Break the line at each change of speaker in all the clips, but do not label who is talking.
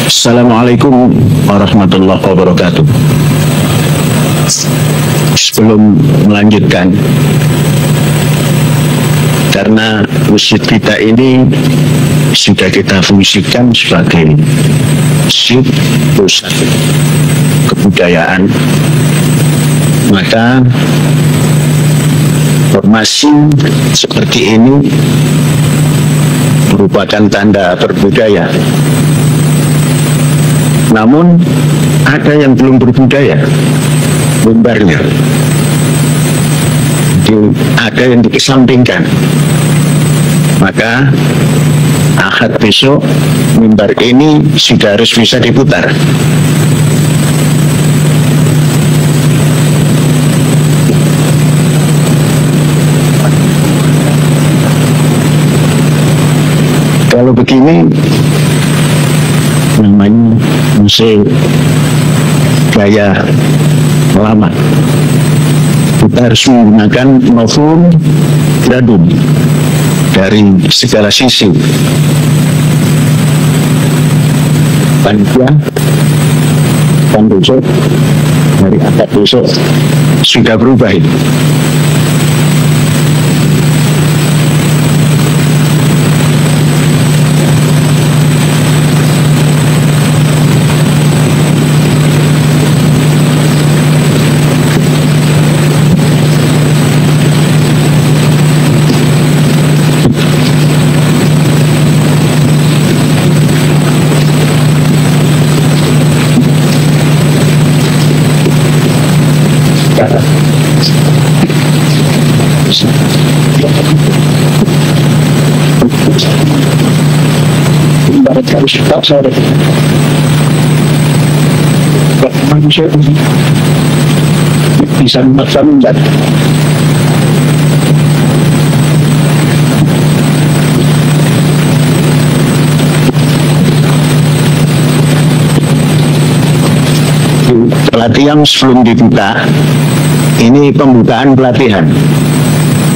Assalamualaikum warahmatullahi wabarakatuh. Sebelum melanjutkan, karena masjid kita ini sudah kita fungsikan sebagai masjid pusat kebudayaan, maka formasi seperti ini merupakan tanda berbudaya. Namun ada yang belum berbudaya mimbarnya, ada yang dikesampingkan. Maka Ahad besok mimbar ini sudah harus bisa diputar. Kalau begini namanya musik gaya lama. Kita harus menggunakan novum gradum dari segala sisi. Panitia dan besok dari akad besok sudah berubah ini. Manusia bisa memaksakan pelatihan sebelum dibuka. Ini pembukaan pelatihan.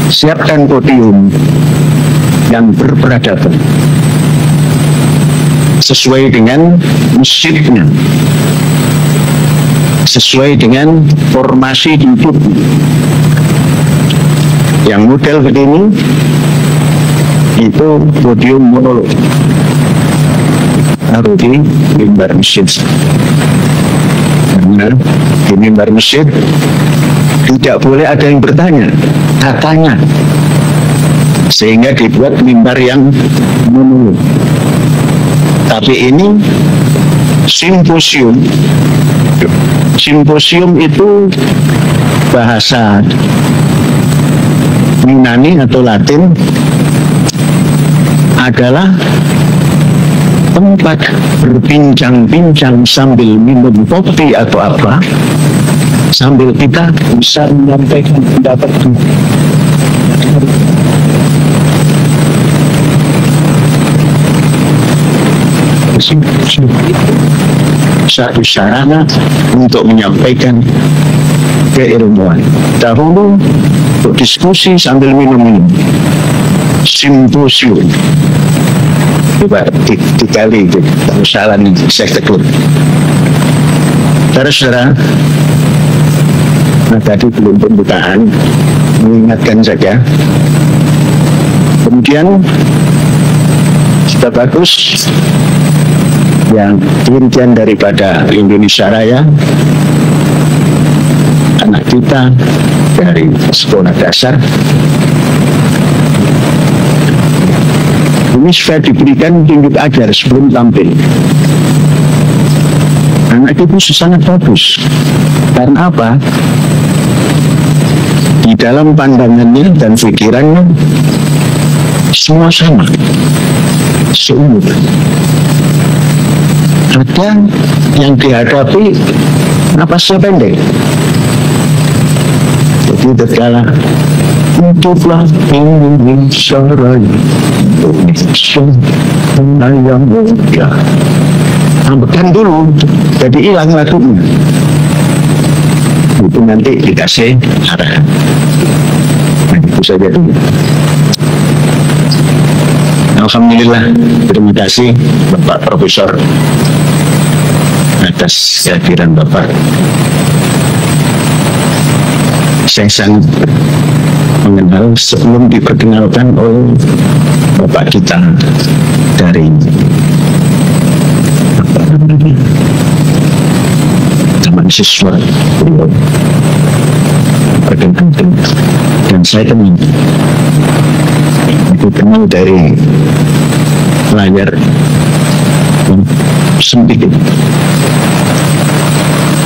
Siapkan podium yang berperadaban sesuai dengan masjidnya, sesuai dengan formasi hidup. Yang model begini itu podium monolog, harus di mimbar masjid. Benar, di mimbar masjid tidak boleh ada yang bertanya, katanya, sehingga dibuat mimbar yang monolog. Tapi ini simposium. Simposium itu bahasa Yunani atau Latin, adalah tempat berbincang-bincang sambil minum kopi atau apa, sambil kita bisa menyampaikan pendapat. Satu sarana untuk menyampaikan keilmuan. Dahulu untuk diskusi sambil minum-minum. Simposium. Coba dikali persoalan saya tegur. Saudara-saudara, nah tadi belum pembukaan, mengingatkan saja. Kemudian sudah bagus yang dirijen daripada Indonesia Raya, anak kita dari sekolah dasar ini sudah diberikan tunjuk ajar sebelum tampil. Anak itu sangat bagus. Karena apa? Di dalam pandangannya dan pikirannya semua sama, seumur. Ada yang dihadapi napasnya pendek. Jadi terkala hiduplah Indonesia Raya, Indonesia yang muda. Ambekan dulu, jadi hilang lagunya. itu nanti dikasih arahan. Nah, itu saja dulu. Alhamdulillah, terima kasih Bapak Profesor atas kehadiran Bapak. Saya sangat mengenal sebelum diperkenalkan oleh Bapak kita dari apa namanya, zaman siswa beliau perkenalkan, dan saya teman itu kenal dari layar sempit.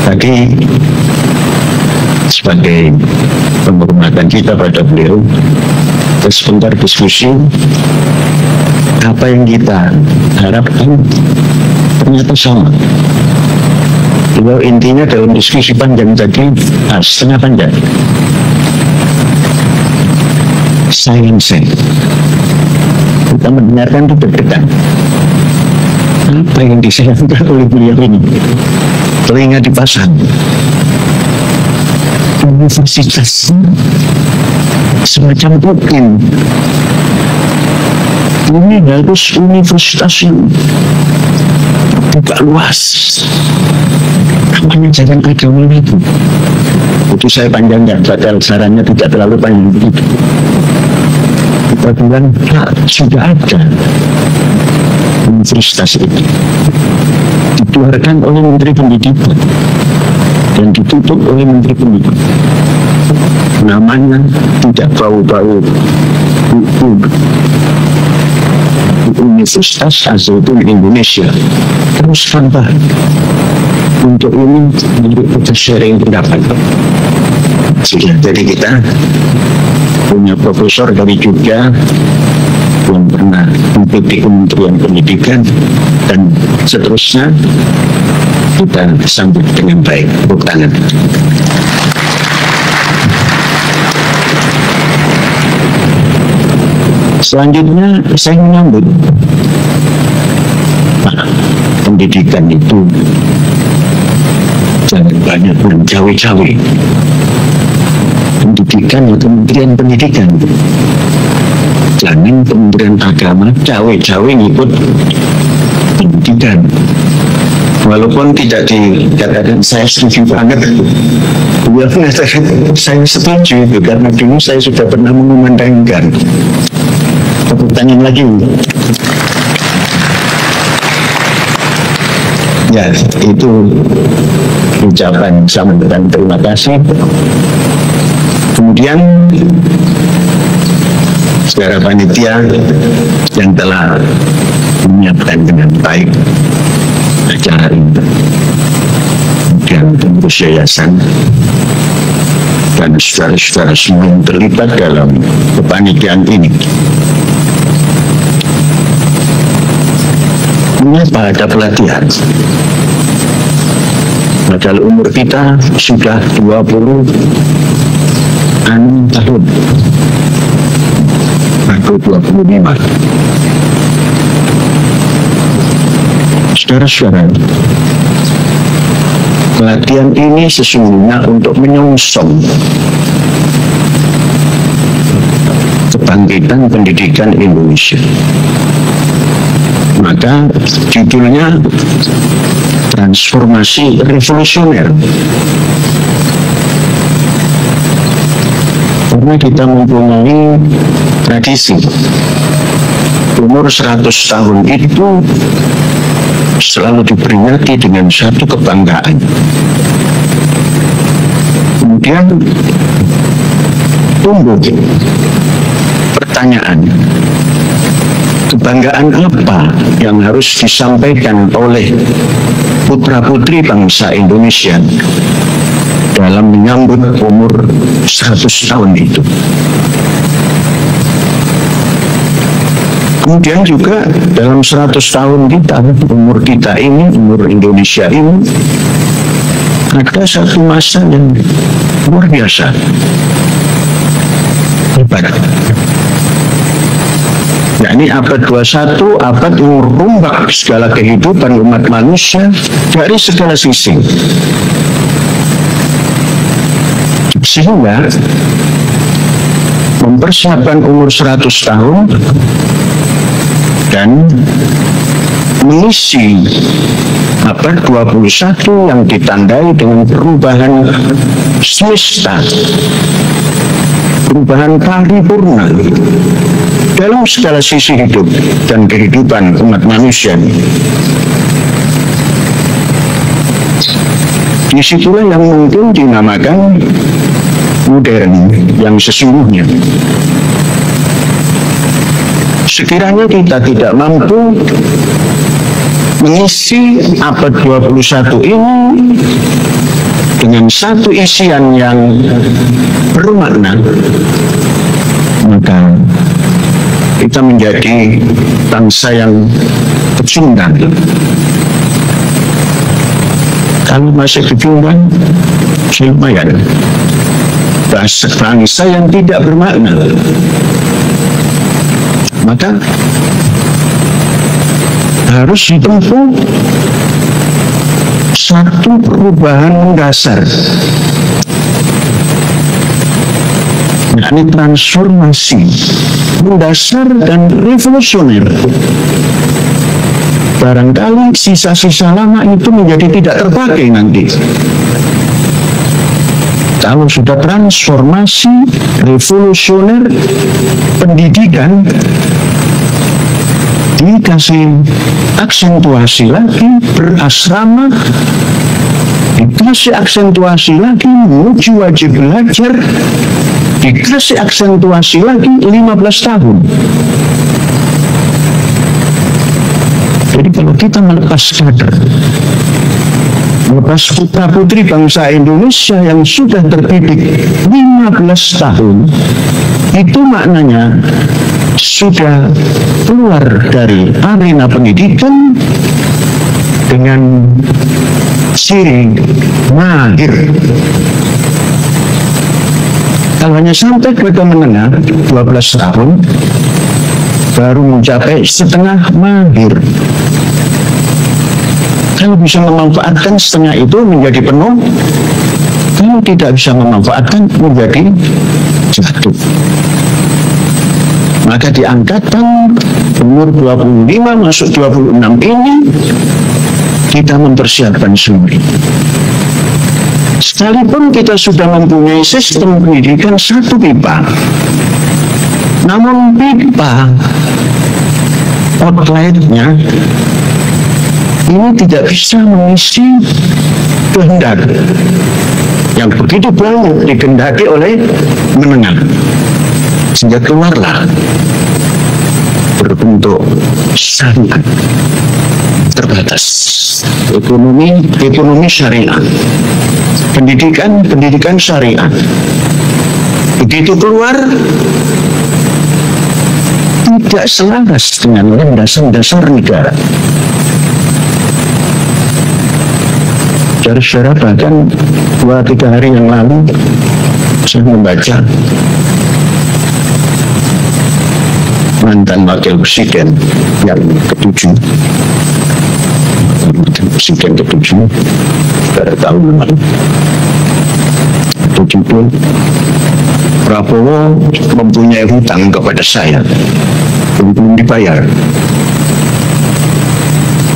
Tadi sebagai penghormatan kita pada beliau, sebentar diskusi apa yang kita harapkan ternyata sama. Beliau intinya dalam diskusi panjang tadi setengah panjang sains. Kita mendengarkan itu deg-degan. Apa yang disayangkan oleh beliau ini? Telinga dipasang. Universitas semacam mungkin ini harus universitas yang buka luas, namanya jangan agama itu saya panjangkan, padahal sarannya tidak terlalu panjang begitu. Kita bilang sudah ada universitas itu dikeluarkan oleh Menteri Pendidikan dan ditutup oleh Menteri Pendidikan. Namanya tidak bau-bau Universitas Az-Zaitun Indonesia. Terus tambah untuk ini kita sharing pendapat. Jadi kita punya profesor dari Jogja yang pernah duduk di Kementerian Pendidikan, dan seterusnya kita sambut dengan baik. Tepuk tangan. Selanjutnya saya menyambut pendidikan itu jangan banyak mencawe-cawe. Pendidikan itu Kementerian Pendidikan, jangan Kementerian Agama cawe-cawe ngikut pendidikan. Walaupun tidak dikatakan saya setuju banget, saya setuju itu karena dulu saya sudah pernah mengumandangkan. Tepuk tangan lagi. Ya, itu ucapan sambutan terima kasih. Kemudian saudara panitia yang telah menyiapkan dengan baik acara ini, kemudian pengurus yayasan dan saudara-saudara semua yang terlibat dalam kepanitiaan ini. Mengapa ada pelatihan? Padahal umur kita sudah 20 tahun atau 25. Saudara-saudara, pelatihan ini sesungguhnya untuk menyongsong kebangkitan pendidikan Indonesia. Maka judulnya transformasi revolusioner. Karena kita mempunyai tradisi umur 100 tahun itu selalu diperingati dengan satu kebanggaan. Kemudian tumbuh pertanyaan, kebanggaan apa yang harus disampaikan oleh putra-putri bangsa Indonesia dalam menyambut umur 100 tahun itu. Kemudian juga dalam 100 tahun kita, umur kita ini, umur Indonesia ini, ada satu masa yang luar biasa, hebat. Yakni abad 21, abad yang merombak segala kehidupan umat manusia dari segala sisi. Sehingga mempersiapkan umur 100 tahun dan mengisi abad 21 yang ditandai dengan perubahan semesta, perubahan paripurna dalam segala sisi hidup dan kehidupan umat manusia. Disitulah yang mungkin dinamakan modern yang sesungguhnya. Sekiranya kita tidak mampu mengisi abad 21 ini dengan satu isian yang bermakna, maka kita menjadi bangsa yang pecundang. Kalau masih pecundang, lumayan. Bangsa yang tidak bermakna. Maka harus ditempuh satu perubahan mendasar, yakni transformasi mendasar dan revolusioner. Barangkali sisa-sisa lama itu menjadi tidak terpakai nanti. Kalau sudah transformasi revolusioner, pendidikan dikasih aksentuasi lagi, berasrama dikasih aksentuasi lagi, menuju wajib belajar dikasih aksentuasi lagi 15 tahun. Jadi kalau kita melepas kader, melepas putra putri bangsa Indonesia yang sudah terdidik 15 tahun, itu maknanya sudah keluar dari arena pendidikan dengan ciri mahir. Kalau hanya sampai ke menengah 12 tahun baru mencapai setengah mahir. Kalau bisa memanfaatkan setengah itu menjadi penuh, kalau tidak bisa memanfaatkan menjadi jatuh. Maka di angkatan umur 25 masuk 26 ini kita mempersiapkan semua. Sekalipun kita sudah mempunyai sistem pendidikan satu pipa, namun pipa outletnya ini tidak bisa mengisi kehendak yang begitu banyak dikehendaki oleh menengah, sehingga keluarlah berbentuk syariat terbatas, ekonomi syariah, pendidikan syariah. Begitu keluar tidak selaras dengan landasan-dasar negara. Saudara, bahkan 2-3 hari yang lalu saya membaca mantan wakil presiden yang ke-7, presiden ke-7 pada tahun lalu, itu judul Prabowo mempunyai hutang kepada saya belum dibayar,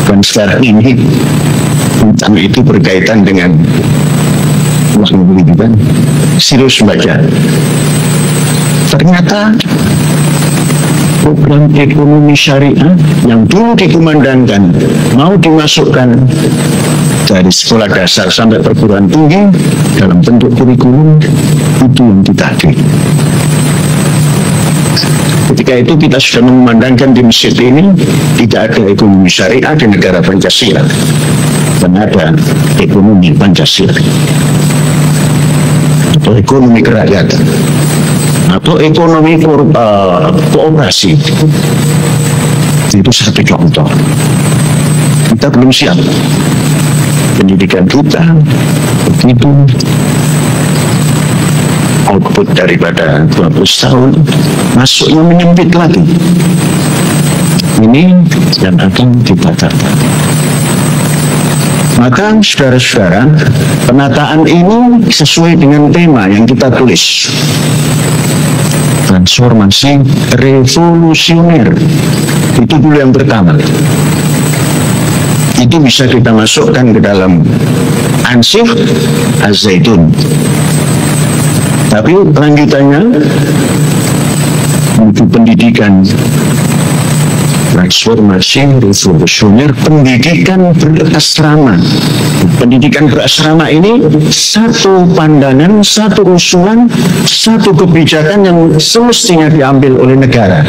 dan sekarang ini hutang itu berkaitan dengan uang pendidikan. Serius baca, ternyata program ekonomi syariah yang dulu dikumandangkan mau dimasukkan dari sekolah dasar sampai perguruan tinggi dalam bentuk kurikulum itu yang ditagih. Ketika itu kita sudah memandangkan di masjid ini tidak ada ekonomi syariah di negara Pancasila, dan ada ekonomi Pancasila atau ekonomi kerakyatan atau ekonomi kooperasi. Itu satu contoh. Kita belum siap. Pendidikan kita begitu, output daripada 12 tahun masuknya menyempit lagi. Ini yang akan dibatalkan. Maka saudara-saudara, penataan ini sesuai dengan tema yang kita tulis. Transformasi revolusioner. Itu dulu yang pertama. Itu bisa kita masukkan ke dalam Ansih Az-Zaitun. Tapi lanjutannya untuk pendidikan transformasi revolusioner, pendidikan berasrama. Pendidikan berasrama ini satu pandangan, satu usulan, satu kebijakan yang semestinya diambil oleh negara.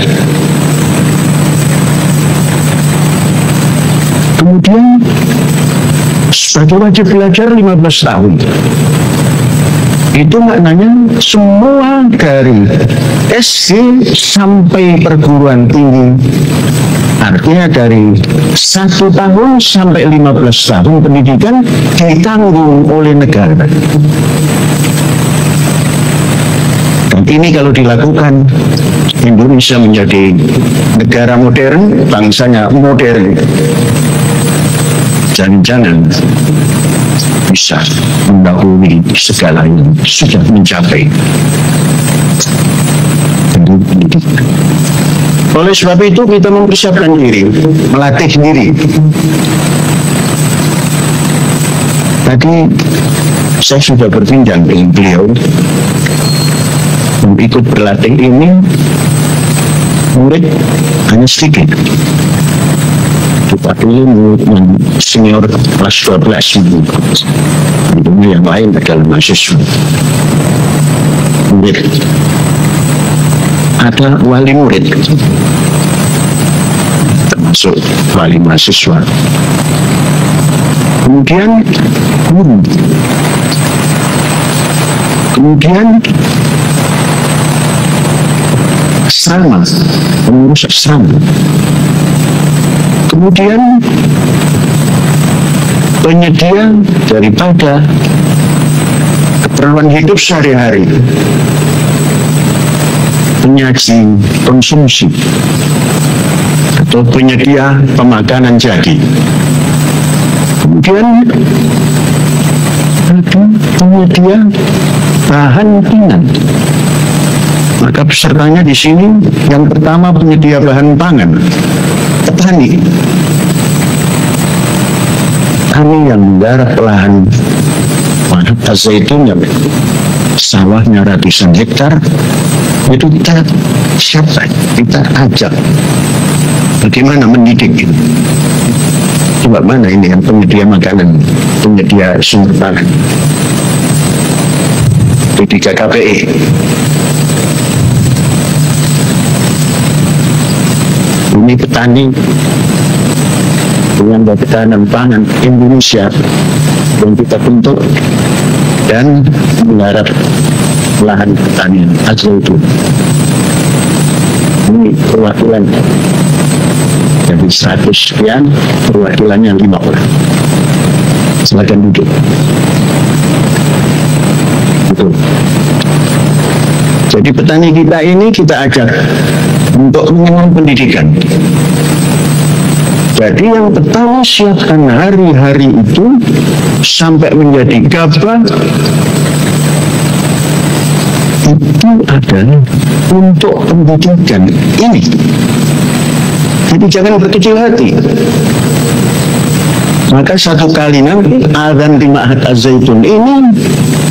Kemudian sebagai wajib belajar 15 tahun. Itu maknanya semua dari SD sampai perguruan tinggi. Artinya dari 1 tahun sampai 15 tahun pendidikan ditanggung oleh negara. Dan ini kalau dilakukan, Indonesia menjadi negara modern, bangsanya modern. Jangan-jangan bisa mendahului segala yang sudah mencapai pendidikan. Oleh sebab itu kita mempersiapkan diri, melatih diri. Tadi saya sudah berbincang dengan beliau, ikut berlatih ini murid hanya sedikit. Tetapi murid senior kelas 12 itu yang lain adalah mahasiswa. Murid ada wali murid, termasuk wali mahasiswa. Kemudian guru, kemudian asrama, pengurus asrama, kemudian penyedia daripada keperluan hidup sehari-hari, penyaji konsumsi atau penyedia pemakanan jadi. Kemudian ada penyedia bahan pangan. Maka pesertanya di sini yang pertama penyedia bahan pangan, petani. Petani yang menggarap lahan Az-Zaitun, sawahnya ratusan hektar, itu kita siapa? Kita ajak. Bagaimana mendidik itu? Coba mana ini yang penyedia makanan, penyedia sumber pangan? P3KPE. Ini petani dengan ketahanan pangan Indonesia yang kita bentuk dan menggarap lahan pertanian Az-Zaitun. Ini perwakilannya. Jadi 100 sekian, perwakilannya 5 orang. Silakan duduk. Betul. Jadi petani kita ini kita ajak untuk mengenal pendidikan. Jadi yang pertama siapkan hari-hari itu sampai menjadi gabah itu adalah untuk pendidikan ini. Jadi jangan berkecil hati. Maka satu kali nanti azan di Ma'had Az-Zaitun ini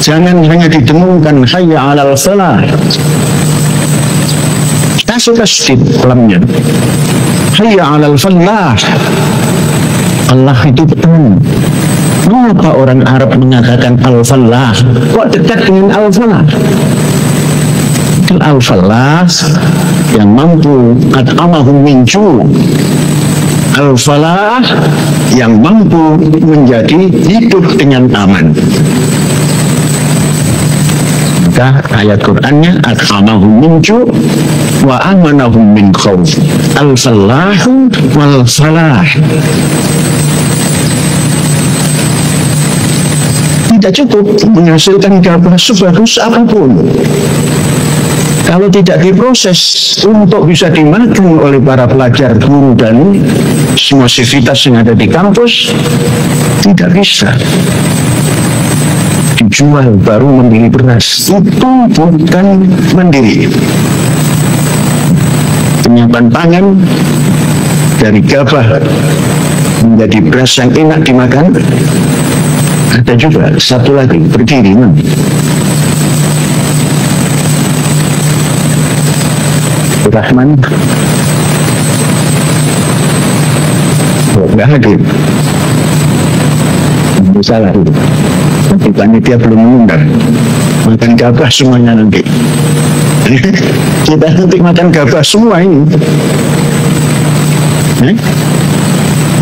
jangan hanya didengungkan hayya 'alal falah. Kasih tasdid dalamnya. Hayya 'alal falah. Allah itu petani. Mengapa orang Arab mengatakan al-falah? Kok dekat dengan al-falah? Al-falah yang mampu at'amahum min ju'. Al-falah yang mampu menjadi hidup dengan aman. Maka ayat Qur'annya at'amahum min ju' wa amanahum min khawf. Al-falahu wal-falah. Tidak cukup menghasilkan gabah sebagus apapun. Kalau tidak diproses untuk bisa dimakan oleh para pelajar, guru, dan semua sivitas yang ada di kampus, tidak bisa dijual baru membeli beras. Itu bukan mandiri. Penyiapan pangan dari gabah menjadi beras yang enak dimakan. Ada juga satu lagi berdiri, Rahman nggak hadir, salah itu. Tapi panitia belum mengundang. Makan gabah semuanya nanti. Kita nanti makan gabah semua ini.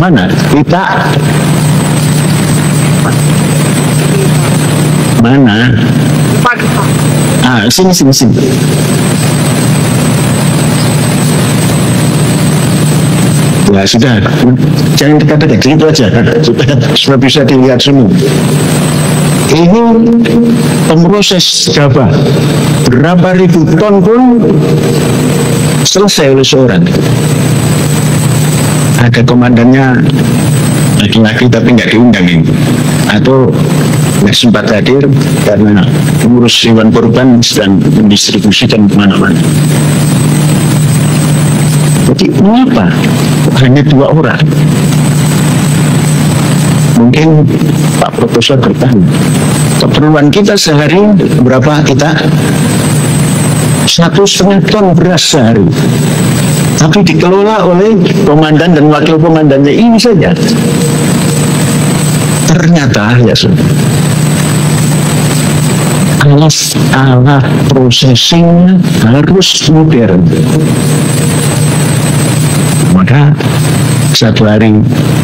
Mana? Kita mana? Sini. Ya sudah, jangan dekat-dekat, itu aja supaya bisa dilihat semua. Ini pemproses gabah berapa ribu ton pun selesai oleh seorang. Ada komandannya laki-laki tapi nggak diundang ini, atau nggak sempat hadir karena mengurus hewan kurban dan mendistribusikan kemana-mana. Jadi mengapa hanya 2 orang? Mungkin Pak Profesor bertanya, keperluan kita sehari berapa kita? 1,5 ton beras sehari. Tapi dikelola oleh komandan dan wakil komandannya ini saja. Ternyata ya sudah. Alat processing harus modern. Maka satu hari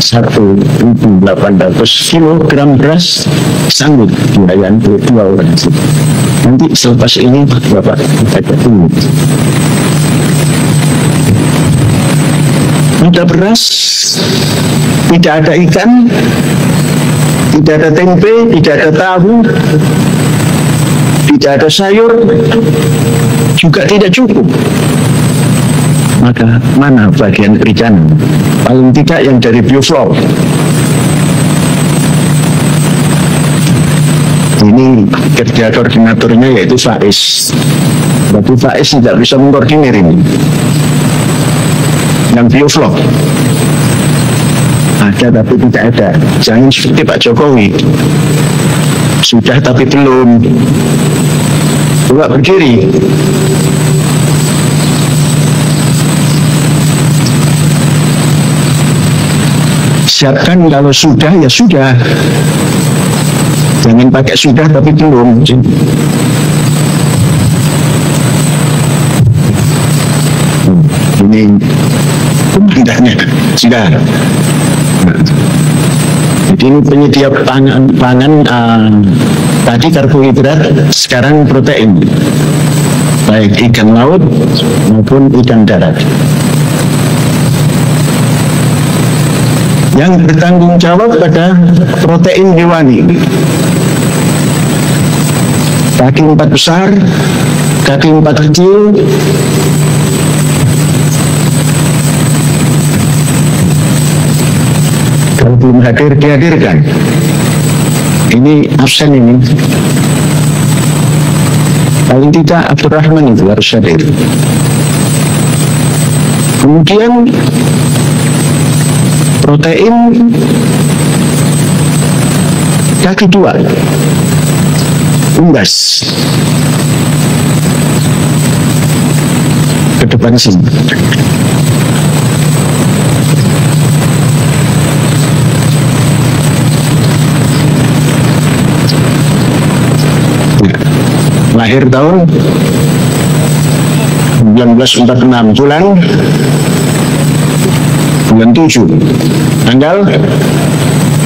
1.800 kilogram beras sanggup dilayani 2 orang. Nanti selepas ini Bapak kita tunggu. Ada beras, tidak ada ikan, tidak ada tempe, tidak ada tahu, tidak ada sayur, juga tidak cukup. Maka mana bagian perikanan? Paling tidak yang dari bioflok. Ini kerja koordinatornya yaitu Faiz. Berarti Faiz tidak bisa mengkoordinir ini. Yang bioflok ada tapi tidak ada. Jangan seperti Pak Jokowi, sudah tapi belum. Coba berdiri. Siapkan kalau sudah ya sudah. Jangan pakai sudah tapi belum. Ini komandannya sudah. Jadi ini penyedia pangan tadi karbohidrat, sekarang protein, baik ikan laut maupun ikan darat. Yang bertanggung jawab pada protein hewani, kaki 4 besar, kaki 4 kecil, kalau belum hadir dihadirkan. Ini absen ini. Paling tidak Abdurrahman itu harus hadir. Kemudian protein kaki 2 unggas ke depan sini. Lahir tahun 1946, bulan 7, tanggal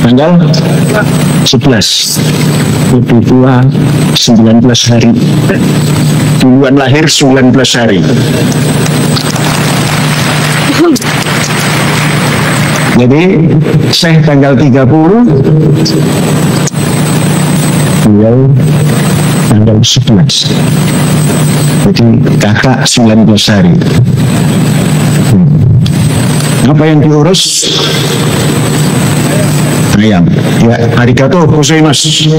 11, lebih tua 19 hari, duluan lahir 19 hari. Jadi saya tanggal 30, beliau tanggal 11. Jadi kakak 19 hari. Apa yang diurus? Ayam. Ya, arigato gozaimasu.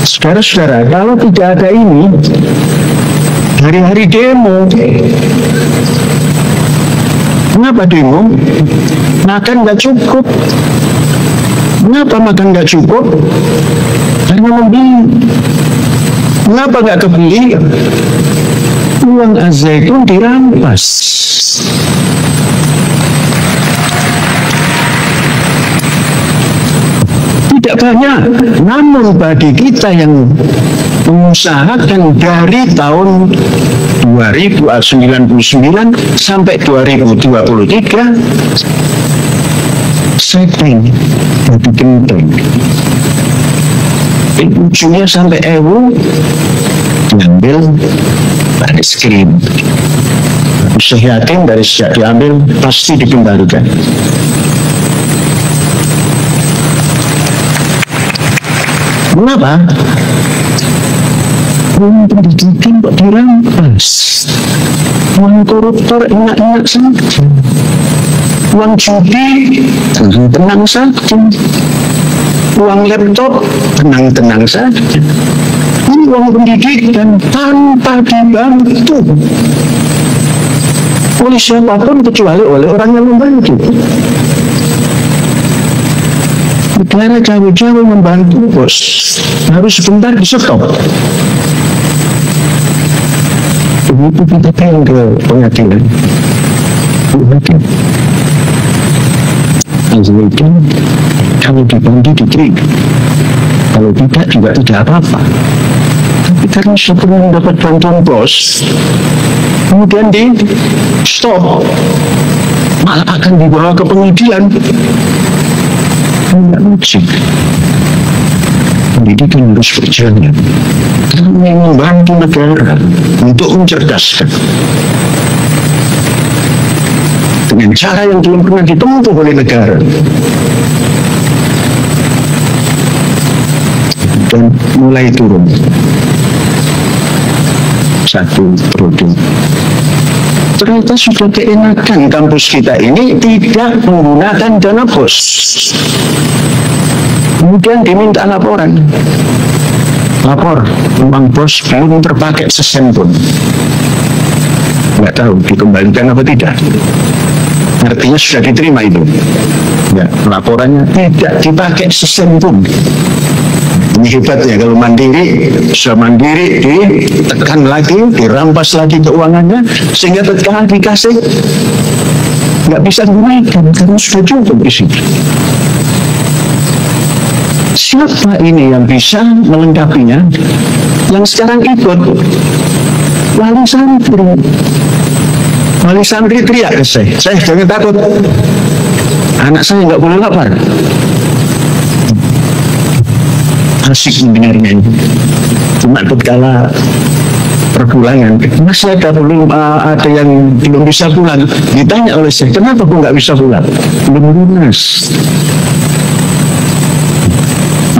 Saudara-saudara, kalau tidak ada ini, hari-hari demo. Kenapa demo? Makan nggak cukup. Kenapa makan nggak cukup? Karena membeli. Kenapa nggak kebeli? Uang Az-Zaitun dirampas. Tidak banyak, namun bagi kita yang mengusahakan dari tahun 2099 sampai 2023, setting jadi penting. Ujungnya sampai diambil baris krim. Saya yakin dari sejak diambil pasti dikembalikan. Kenapa? Uang pendidikan kok dirampas? Uang koruptor enak-enak saja. Uang judi tenang saja. Uang laptop tenang-tenang saja. Ini uang pendidikan tanpa dibantu oleh siapapun kecuali oleh orang yang membantu. Negara jauh-jauh membantu, bos. Harus sebentar di stop. Begitu kita pengen ke pengadilan. Az-Zaitun kalau dibantu diterima. Kalau tidak juga tidak apa-apa. Tapi karena sebelum mendapat bantuan bos, kemudian di stop, malah akan dibawa ke pengadilan. Tidak logik. Pendidikan harus berjalan. Kami membantu negara untuk mencerdaskan dengan cara yang belum pernah ditempuh oleh negara. Dan mulai turun satu produk. Ternyata sudah keenakan kampus kita ini tidak menggunakan dana bos. Kemudian diminta laporan. Lapor, uang bos belum terpakai sesen pun. Nggak tahu dikembalikan apa tidak. Artinya sudah diterima itu. Ya, laporannya tidak dipakai sesen pun. Ini hebatnya kalau mandiri, bisa mandiri, ditekan lagi, dirampas lagi keuangannya, sehingga ketika dikasih nggak bisa digunakan karena sudah cukup di situ. Siapa ini yang bisa melengkapinya? Yang sekarang ikut wali santri. Wali santri teriak ke saya jangan takut, anak saya nggak boleh lapar. Asik mendengarnya itu. Cuma tatkala perbulangan, masih ada yang belum bisa pulang. Ditanya oleh saya, kenapa kok nggak bisa pulang? Belum lunas.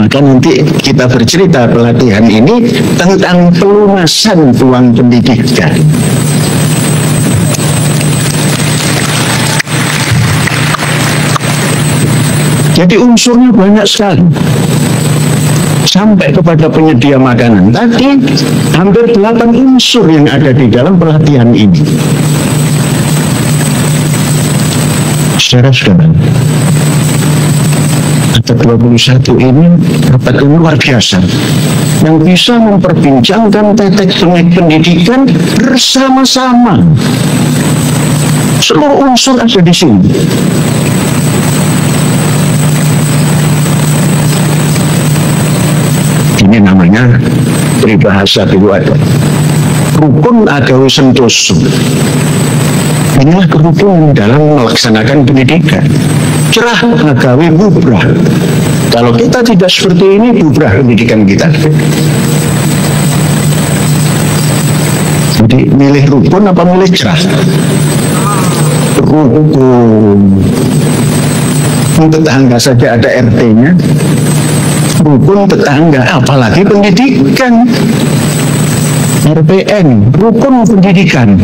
Maka nanti kita bercerita pelatihan ini tentang pelunasan uang pendidikan. Jadi unsurnya banyak sekali. Sampai kepada penyedia makanan. Tadi hampir 8 unsur yang ada di dalam pelatihan ini. Saudara-saudara, ada 21 ini rapat yang luar biasa yang bisa memperbincangkan tetek bengek pendidikan bersama-sama. Seluruh unsur ada di sini. Ini namanya peribahasa keluarga. Rukun agawi sentoso. Inilah kerukunan dalam melaksanakan pendidikan. Cerah agawi bubrah. Kalau kita tidak seperti ini, bubrah pendidikan kita. Jadi milih rukun apa milih cerah? Rukun. rukun tetangga saja ada RT-nya, rukun tetangga, apalagi pendidikan. RPN, rukun pendidikan.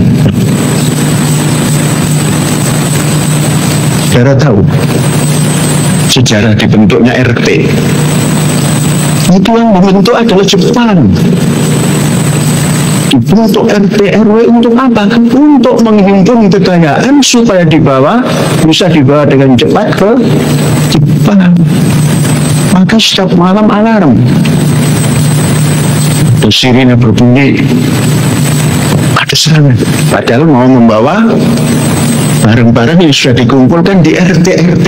Saudara tahu sejarah dibentuknya RT? Itu yang dibentuk adalah Jepang. Dibentuk RT RW untuk apa? Untuk menghimpun kekayaan supaya bisa dibawa dengan cepat ke Jepang. Maka setiap malam alarm, sirine berbunyi, ada serangan. Padahal mau membawa barang-barang yang sudah dikumpulkan di RT-RT.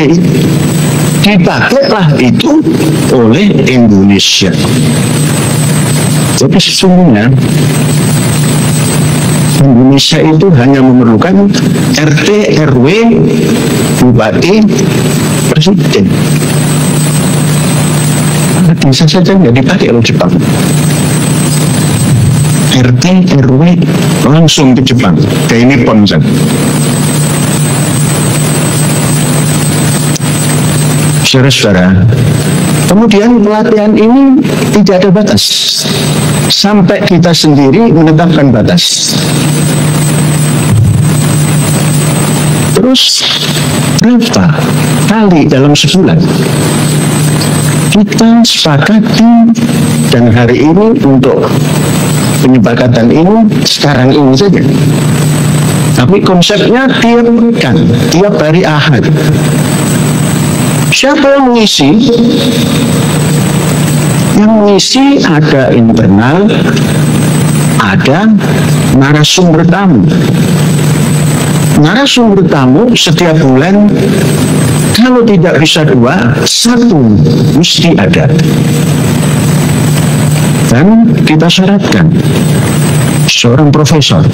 Dipakailah itu oleh Indonesia. Jadi sesungguhnya Indonesia itu hanya memerlukan RT, RW, bupati, presiden. Bisa saja nggak dipakai oleh Jepang. RT, RW langsung ke Jepang, ke Nippon saja. Saudara-saudara, kemudian pelatihan ini tidak ada batas, sampai kita sendiri menetapkan batas. Terus berapa kali dalam sebulan kita sepakati, dan hari ini untuk penyepakatan ini sekarang ini saja. Tapi konsepnya tiap pekan, tiap hari Ahad. Siapa yang mengisi? Yang mengisi ada internal, ada narasumber tamu. Narasumber tamu setiap bulan, kalau tidak bisa 2, 1 mesti ada. Dan kita syaratkan seorang profesor.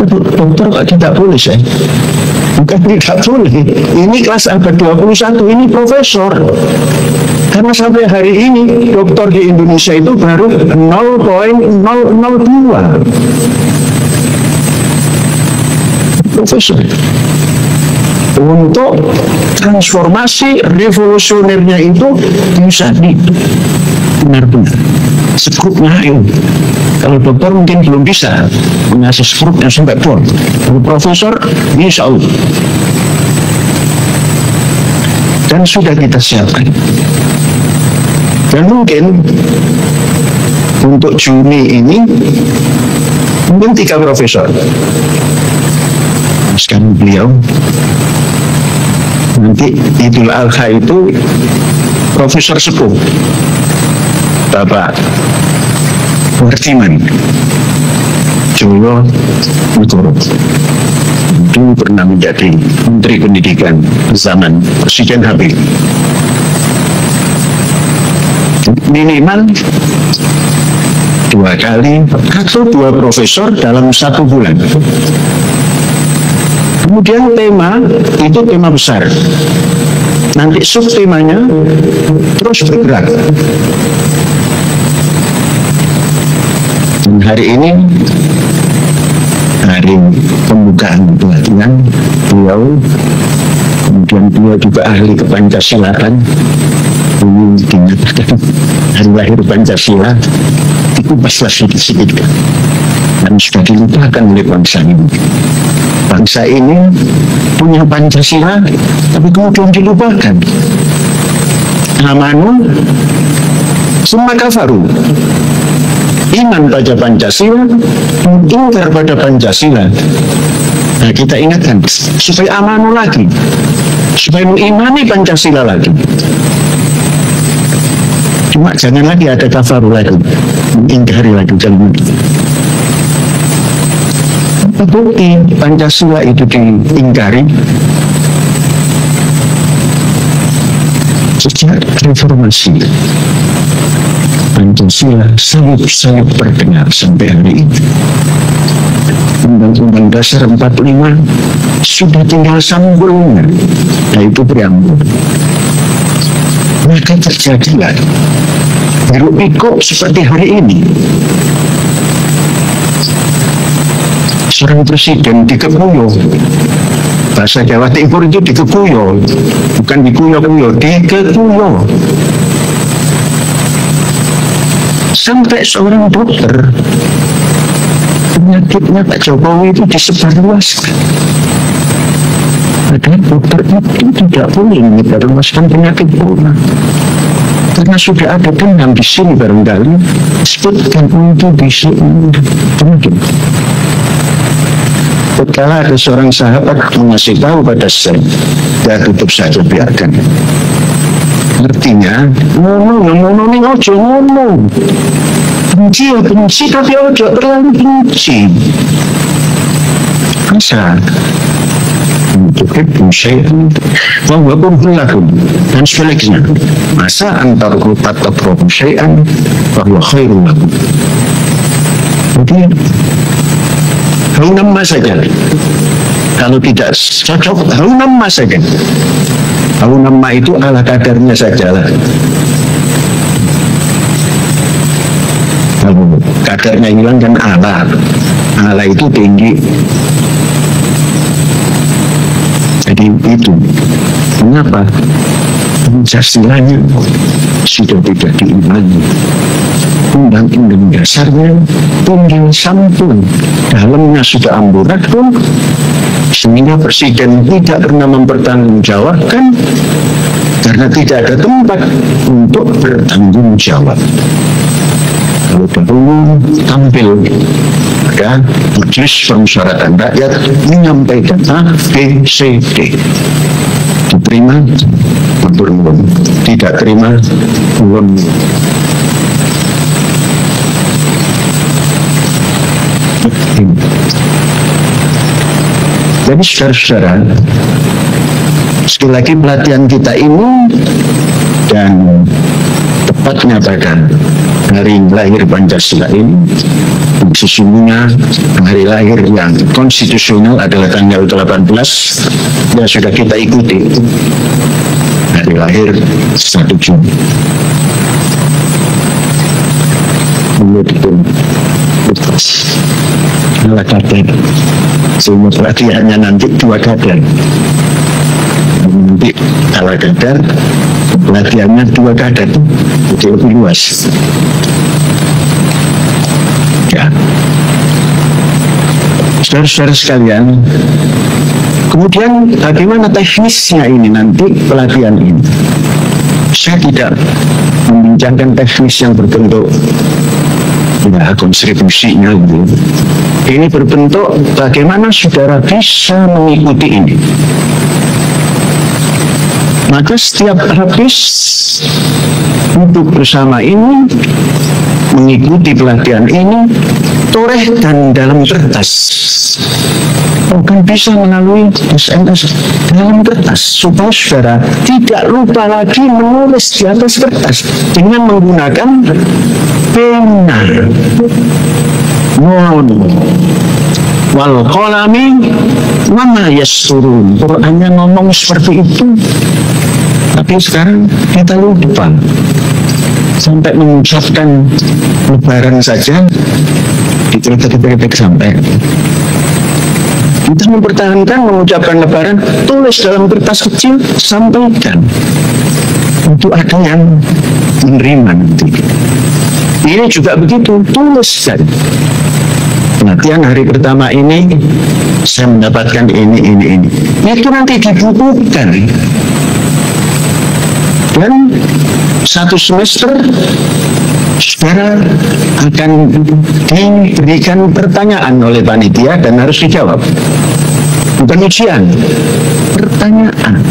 Dokter kok tidak boleh saya? Bukan tidak boleh. Ini kelas abad 21, ini profesor. Karena sampai hari ini dokter di Indonesia itu baru 0,002 profesor. Untuk transformasi revolusionernya itu bisa benar-benar skrupnya ayo. Kalau dokter mungkin belum bisa mengasih skrupnya sampai pol. Kalau profesor insya Allah. Dan sudah kita siapkan. Dan mungkin untuk Juni ini mungkin 3 profesor. Sekarang beliau nanti Idul Adha itu Profesor Sepuh Bapak Wartiman Joyo Negoro, dulu pernah menjadi Menteri Pendidikan zaman Presiden Habibie. Minimal 2 kali atau 2 profesor dalam 1 bulan. Kemudian tema itu tema besar. Nanti subtemanya terus bergerak. Dan hari ini hari pembukaan pelatihan beliau, kemudian beliau juga ahli kepancasilaan. Ini dinyatakan hari lahir Pancasila dikupas sedikit dan sudah dilupakan oleh bangsa ini. Bangsa ini punya Pancasila, tapi kemudian dilupakan. Amanu summa kafaru. Iman pada Pancasila, ingkar pada Pancasila. Nah, kita ingatkan supaya amanu lagi, supaya mengimani Pancasila lagi. Cuma jangan lagi ada kafaru lagi, mengingkari lagi, jangan lagi. Bukti Pancasila itu diingkari sejak reformasi. Pancasila sayup-sayup berdengar sampai hari ini. Undang-Undang Dasar 45 sudah tinggal sambungnya, yaitu preambul. Maka terjadilah hiruk pikuk seperti hari ini. seorang presiden dikekuyo. Bahasa Jawa Timur itu dikekuyo, bukan dikuyo-kuyo, dikekuyo. Sampai seorang dokter, penyakitnya Pak Jokowi itu disebarluaskan. Padahal dokter itu tidak boleh menyebarluaskan penyakit corona. Karena sudah ada dendam di sini barangkali, sebutkan untuk bisa mungkin. Ketika ada seorang sahabat mengasih tahu pada saya, ya tutup saja, biarkan. Artinya, ngono ning ojo ngono. Benci ya benci, tapi ojo terlalu benci. Masa untuk itu saya bahwa berlaku dan sebaliknya, masa antar kutat atau syai'an bahwa khairul lakum. Jadi hau nama saja. Kalau tidak cocok, hau nama saja. Hau nama itu ala kadarnya saja lah. Kalau kadarnya hilang kan ala. Ala itu tinggi. Jadi itu. Mengapa? Pancasila-nya sudah tidak diimani. Undang-undang dasarnya tinggal sampun, dalamnya sudah amburadul, sehingga presiden tidak pernah mempertanggungjawabkan karena tidak ada tempat untuk bertanggung jawab. Kalau dahulu tampil ada Majelis Permusyawaratan Rakyat menyampaikan A, B, C, D, diterima belum, tidak terima belum. Jadi saudara-saudara, sekali lagi pelatihan kita ini dan tepatnya pada hari lahir Pancasila ini, sesungguhnya hari lahir yang konstitusional adalah tanggal 18, ya sudah kita ikuti hari lahir 1 Juni. Dua kadar, semua pelatihannya nanti 2 kadar. Nanti kalau kadar pelatihannya 2 kadar itu lebih luas. Ya, saudara-saudara sekalian, kemudian bagaimana teknisnya ini nanti pelatihan ini? Saya tidak membincangkan teknis yang berbentuk ya konstribusinya gitu. Ini berbentuk bagaimana saudara bisa mengikuti ini. Maka setiap habis duduk bersama ini, mengikuti pelatihan ini, torehkan dalam kertas. Bukan bisa melalui SMS, dalam kertas, supaya saudara tidak lupa lagi menulis di atas kertas dengan menggunakan pena. Wal qalami wa ma yasturun. Qur'annya ngomong seperti itu, tapi sekarang kita lupa. Sampai mengucapkan lebaran saja diketik-ketik sampai. Kita mempertahankan mengucapkan lebaran, tulis dalam kertas kecil, sampaikan. Untuk ada yang menerima nanti. Ini juga begitu, tuliskan. Pelatihan hari pertama ini, saya mendapatkan ini. Itu nanti dibukukan. Dan 1 semester, saudara akan diberikan pertanyaan oleh panitia dan harus dijawab. Bukan ujian, pertanyaan.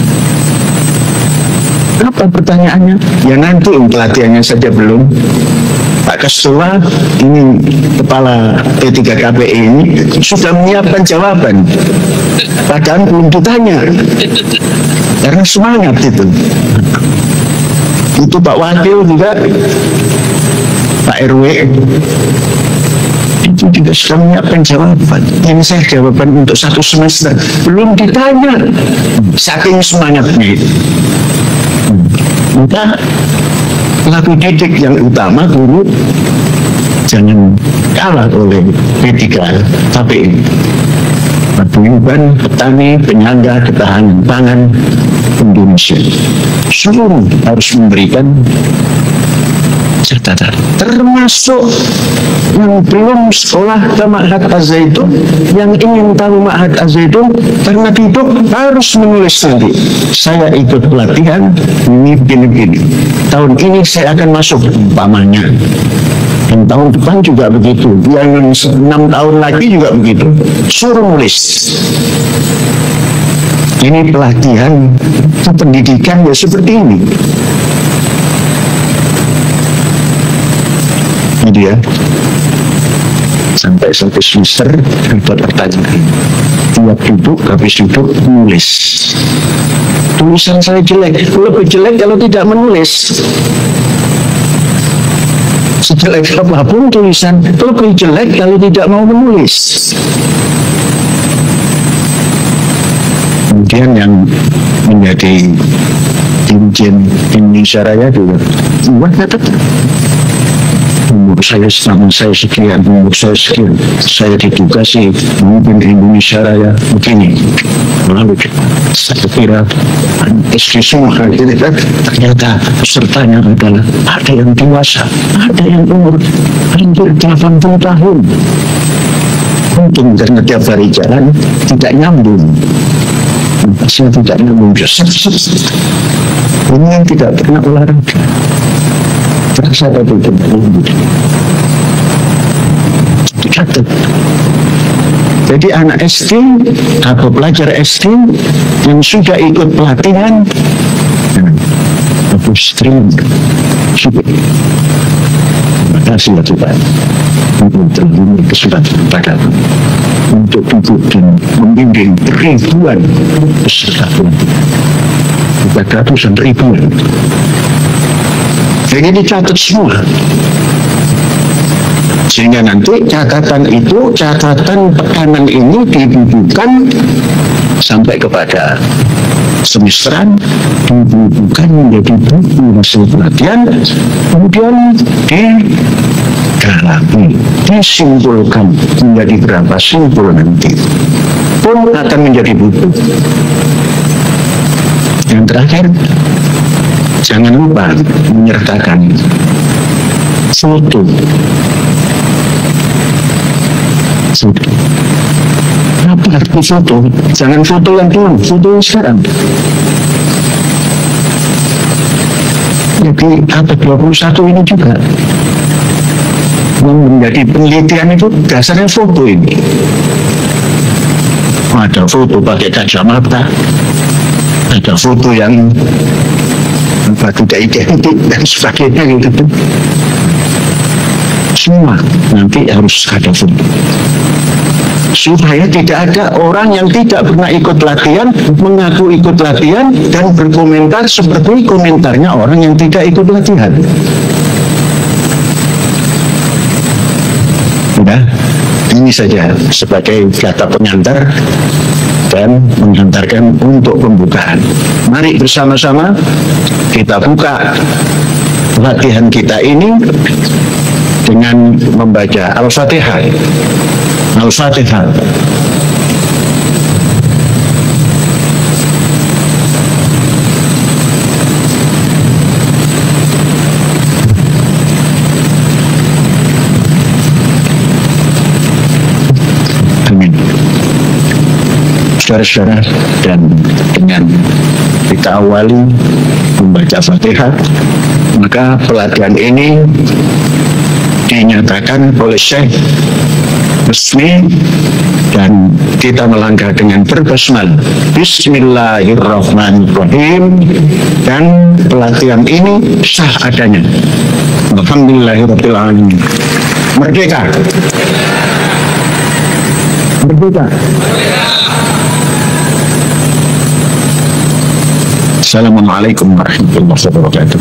Apa pertanyaannya? Ya nanti pelatihannya saja belum. Pak Ketua, ini kepala P3KPI ini sudah menyiapkan jawaban. Padahal belum ditanya. Karena semangat itu. Itu Pak Wakil juga, Pak RW, itu juga sudah menyiapkan jawaban. Ini saya jawaban untuk 1 semester. Belum ditanya. Saking semangatnya itu. Maka pelaku didik yang utama, guru, jangan kalah oleh P3 KPI. Paguyuban petani, penyangga ketahanan pangan Indonesia seluruh harus memberikan catatan, termasuk yang belum sekolah ke Ma'had Az-Zaitun, yang ingin tahu Ma'had Az-Zaitun karena duduk harus menulis nanti, saya ikut pelatihan ini, tahun ini saya akan masuk umpamanya, dan tahun depan juga begitu, yang 6 tahun lagi juga begitu, suruh nulis. Ini pelatihan pendidikan ya seperti ini. Dia sampai satu semester dapat pertanyaan, tiap duduk habis duduk nulis. Tulisan saya jelek, lebih jelek kalau tidak menulis. Sejelek apapun tulisan, lebih jelek kalau tidak mau menulis. Kemudian yang menjadi Dirjen Indonesia Raya juga buat kata umur saya sekian, umur saya sekian, saya ditugasi memimpin Indonesia Raya begini. Lalu saya kira SD semua, ternyata pesertanya adalah ada yang dewasa, ada yang umur hampir 80 tahun. Untung karena tiap hari jalan tidak nyambung. Saya tidak nyambung. Ini yang tidak pernah olahraga. Terasa ada dicatat. Jadi anak SD atau pelajar SD yang sudah ikut pelatihan hapus stream. Terima kasih ya Tuhan untuk terima kesempatan padamu untuk duduk dan membimbing ribuan peserta pelatihan, bukan ratusan ribuan. Jadi dicatat semua, sehingga nanti catatan itu, catatan pekanan ini dibubuhkan sampai kepada semesteran, dibubuhkan menjadi buku hasil pelatihan, kemudian didalami, disimpulkan menjadi berapa simpul nanti pun akan menjadi buku. Yang terakhir, jangan lupa menyertakan foto. Apa arti foto? Jangan foto yang dulu, foto yang sekarang. Jadi abad 21 ini juga menjadi penelitian itu dasarnya foto ini. Ada foto pakai kacamata, ada foto yang tidak identik dan sebagainya gitu. Semua nanti harus ada foto, supaya tidak ada orang yang tidak pernah ikut latihan mengaku ikut latihan dan berkomentar seperti komentarnya orang yang tidak ikut latihan. Nah, ini saja sebagai kata pengantar dan menghantarkan untuk pembukaan. Mari bersama-sama kita buka latihan kita ini dengan membaca Al-Fatihah. Al-Fatihah. Amin. Saudara-saudara, dan dengan kita awali membaca Fatihah, maka pelatihan ini dinyatakan oleh Syekh resmi dan kita melangkah dengan berbasmalah Bismillahirrahmanirrahim, dan pelatihan ini sah adanya. Alhamdulillahirabbil alamin. Merdeka. Merdeka. Assalamualaikum warahmatullahi wabarakatuh.